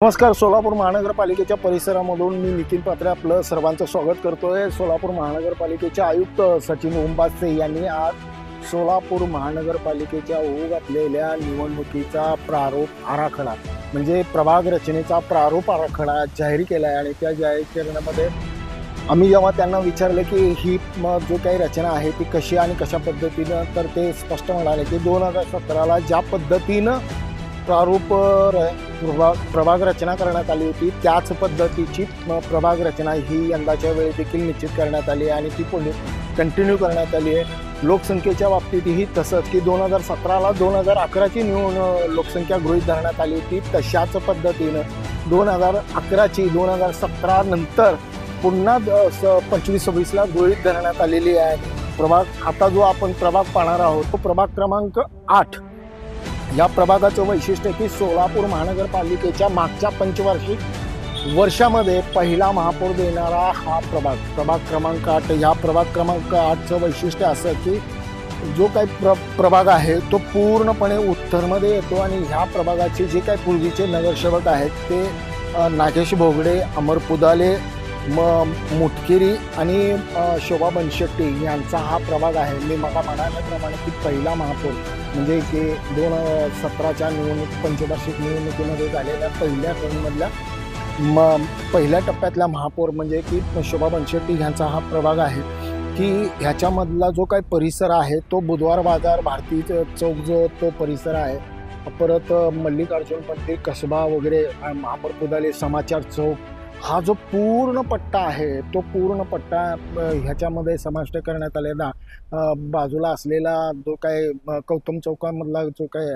नमस्कार. सोलापूर महानगरपालिकेच्या परिसरामधून मी नितीन पात्रे आपलं सर्वांचं स्वागत करतोय. सोलापूर महानगरपालिकेचे आयुक्त सचिन ओंबासे यांनी आज सोलापूर महानगरपालिकेच्या होऊ घातलेल्या निवडणुकीचा प्रारूप आराखडा म्हणजे प्रभाग रचनेचा प्रारूप आराखडा जाहीर केला आहे. आणि त्या जाहीर करण्यामध्ये आम्ही जेव्हा त्यांना विचारलं की ही जो काही रचना आहे ती कशी आणि कशा पद्धतीनं, तर ते स्पष्ट म्हणाले की 2017ला ज्या पद्धतीनं प्रारूप प्रभाग रचना करण्यात आली होती त्याच पद्धतीची प्रभाग रचना ही यंदाच्या वेळी देखील निश्चित करण्यात आली आहे आणि ती कंटिन्यू करण्यात आली आहे. लोकसंख्येच्या बाबतीतही तसंच की 2017ला 2011ची लोकसंख्या गृहीत धरण्यात आली होती, तशाच पद्धतीनं 2011ची 2017 नंतर पुन्हा 25-26ला गृहीत धरण्यात आलेली आहे. आता जो आपण प्रभाग पाहणार आहोत तो प्रभाग क्रमांक 8. या प्रभागाचं वैशिष्ट्य की सोलापूर महानगरपालिकेच्या मागच्या पंचवार्षिक वर्षामध्ये पहिला महापौर देणारा हा प्रभाग क्रमांक 8. या प्रभाग क्रमांक 8चं वैशिष्ट्य असं की जो काही प्रभाग आहे तो पूर्णपणे उत्तरमध्ये येतो आणि ह्या प्रभागाचे जे काही पूर्वीचे नगरसेवक आहेत ते नागेश भोगडे, अमर पुदाले, मुटकिरी आणि शोभा बनशेट्टी यांचा हा प्रभाग आहे. मी मला म्हणाल्याप्रमाणे की पहिला महापौर म्हणजे की 2017च्या पंचवार्षिक निवडणुकीमध्ये झालेल्या पहिल्या टर्ममधल्या पहिल्या टप्प्यातला महापौर म्हणजे की शोभा बनशेट्टी ह्यांचा हा प्रभाग आहे. की ह्याच्यामधला जो काही परिसर आहे तो बुधवार बाजार, भारतीय चौक जो तो परिसर आहे, परत मल्लिकार्जुन मंदिर, कसबा वगैरे, अमर पुदाले, समाचार चौक, हा जो पूर्ण पट्टा आहे तो पूर्ण पट्टा ह्याच्यामध्ये समाविष्ट करण्यात आलेला. बाजूला असलेला जो काय गौतम चौकामधला जो काय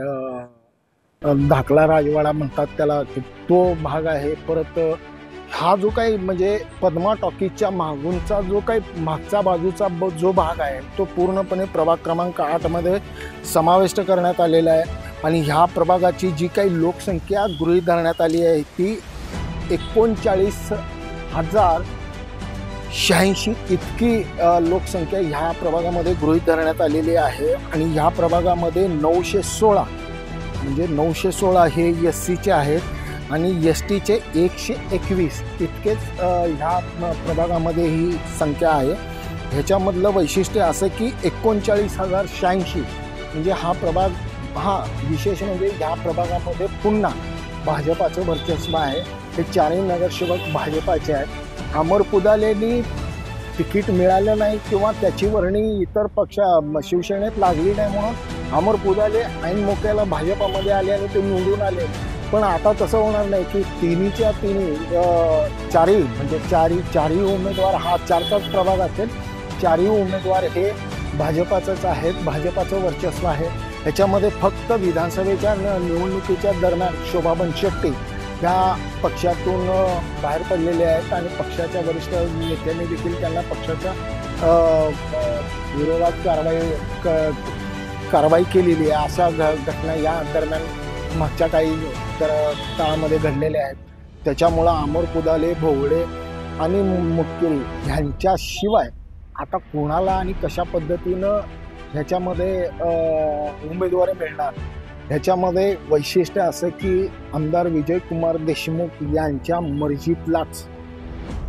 धाकला राजवाडा म्हणतात त्याला, तो भाग आहे. परत हा जो काही म्हणजे पद्मा टॉकीजच्या मागूनचा जो काही मागचा बाजूचा जो भाग आहे तो पूर्णपणे प्रभाग क्रमांक 8मध्ये समाविष्ट करण्यात आलेला आहे. आणि ह्या प्रभागाची जी काही लोकसंख्या गृहीत धरण्यात आली आहे ती 39,086 इतकी लोकसंख्या ह्या प्रभागामध्ये गृहीत धरण्यात आलेली आहे. आणि ह्या प्रभागामध्ये 916 म्हणजे 916 हे SCचे आहेत आणि STचे 121 इतकेच ह्या प्रभागामध्ये ही संख्या आहे. ह्याच्यामधलं वैशिष्ट्य असं की 39,086 म्हणजे हा प्रभाग, हा विशेष म्हणजे ह्या प्रभागामध्ये पुन्हा भाजपाचं वर्चस्व आहे. हे चारही नगरसेवक भाजपाचे आहेत. अमर पुदालेंनी तिकीट मिळालं नाही किंवा त्याची वर्णी इतर शिवसेनेत लागली नाही म्हणून अमर पुदाले ऐन मोक्याला भाजपामध्ये आले आणि ते निवडून आले. पण आता तसं होणार नाही की तिन्हीच्या तिन्ही चारही उमेदवार, हा 4चाच प्रभाग असेल, चारही उमेदवार हे भाजपाचंच आहेत, भाजपाचं वर्चस्व आहे. ह्याच्यामध्ये फक्त विधानसभेच्या निवडणुकीच्या दरम्यान शोभा बनशेट्टी ह्या पक्षातून बाहेर पडलेले आहेत आणि पक्षाच्या वरिष्ठ नेत्यांनी देखील त्यांना पक्षाच्या विरोधात कारवाई केलेली आहे. अशा घटना या दरम्यान मागच्या काही काळामध्ये घडलेल्या आहेत. त्याच्यामुळं अमर पुदाले, भोगडे आणि मुटकिरी ह्यांच्याशिवाय आता कोणाला आणि कशा पद्धतीनं ह्याच्यामध्ये उमेदवारी मिळणार, ह्याच्यामध्ये वैशिष्ट्य असं की आमदार विजयकुमार देशमुख यांच्या मर्जीतलाच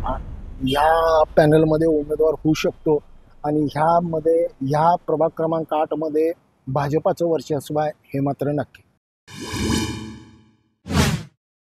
ह्या पॅनलमध्ये उमेदवार होऊ शकतो. आणि ह्या प्रभाग क्रमांक 8मध्ये भाजपाचं वर्चस्व आहे हे मात्र नक्की.